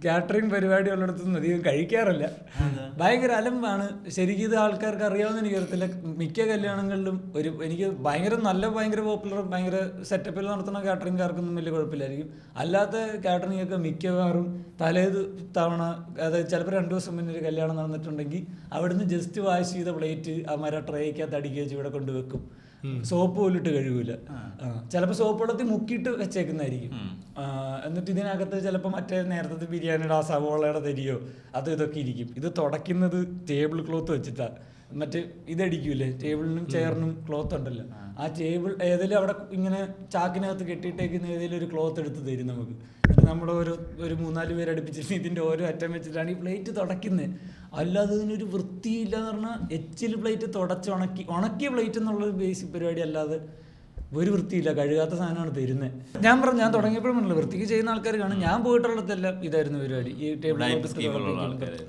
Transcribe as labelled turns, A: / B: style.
A: Catering പരിപാടി ഉള്ളിടത്തൊന്നും അധികം കഴിക്കാറില്ല. ഭയങ്കര അലമ്പാണ് ശരിക്കും. ഇത് ആൾക്കാർക്ക് അറിയാവുന്ന എനിക്ക് അറിയത്തില്ല. മിക്ക കല്യാണങ്ങളിലും എനിക്ക് ഭയങ്കര പോപ്പുലർ ഭയങ്കര സെറ്റപ്പിൽ നടത്തുന്ന കാറ്ററിംഗുകാർക്കൊന്നും വലിയ കുഴപ്പമില്ലായിരിക്കും. അല്ലാത്ത കാറ്ററിംഗ് ഒക്കെ മിക്കവാറും തവണ അതായത് ചിലപ്പോൾ 2 ദിവസം മുന്നേ ഒരു കല്യാണം നടന്നിട്ടുണ്ടെങ്കിൽ അവിടുന്ന് ജസ്റ്റ് വാഷ് ചെയ്ത പ്ലേറ്റ് ആ ട്രേക്കകത്ത് അടുക്കി വെച്ച് ഇവിടെ കൊണ്ടുവെക്കും. സോപ്പ് പോലും ഇട്ട് കഴുകൂല. ചിലപ്പോൾ സോപ്പ് വെള്ളത്തിൽ മുക്കിയിട്ട് വെച്ചേക്കുന്നതായിരിക്കും. എന്നിട്ട് ഇതിനകത്ത് ചിലപ്പോൾ മറ്റേ നേരത്തെ ബിരിയാണിയുടെ ആ സവോളയുടെ തരിയോ ഇതൊക്കെ ഇരിക്കും. ഇത് തുടയ്ക്കുന്നത് ടേബിൾ ക്ലോത്ത് വെച്ചിട്ടാണ്. മറ്റേ ഇതടിക്കൂലേ, ടേബിളിനും ചെയറിനും ക്ലോത്ത് ഉണ്ടല്ലോ, ആ ടേബിൾ ഏതെങ്കിലും അവിടെ ഇങ്ങനെ ചാക്കിനകത്ത് കെട്ടിയിട്ടേക്കുന്ന ഏതെങ്കിലും ഒരു ക്ലോത്ത് എടുത്ത് തരും നമുക്ക്. നമ്മുടെ ഒരു 3-4 പേര് അടുപ്പിച്ചിട്ട് ഇതിൻ്റെ ഓരോ അറ്റം വെച്ചിട്ടാണ് ഈ പ്ലേറ്റ് തുടയ്ക്കുന്നത്. അല്ലാതെ ഇതിനൊരു വൃത്തിയില്ല എന്ന് പറഞ്ഞാൽ എച്ചിൽ പ്ലേറ്റ് തുടച്ച് ഉണക്കിയ പ്ലേറ്റ് എന്നുള്ളൊരു ബേസിക് പരിപാടി അല്ലാതെ ഒരു വൃത്തിയില്ല. കഴുകാത്ത സാധനമാണ് തരുന്നത്. ഞാൻ തുടങ്ങിയപ്പോഴും വൃത്തിക്ക് ചെയ്യുന്ന ആൾക്കാർ കാണും. ഞാൻ പോയിട്ടുള്ളതെല്ലാം ഇതായിരുന്നു പരിപാടി. ഈ ടേബിൾ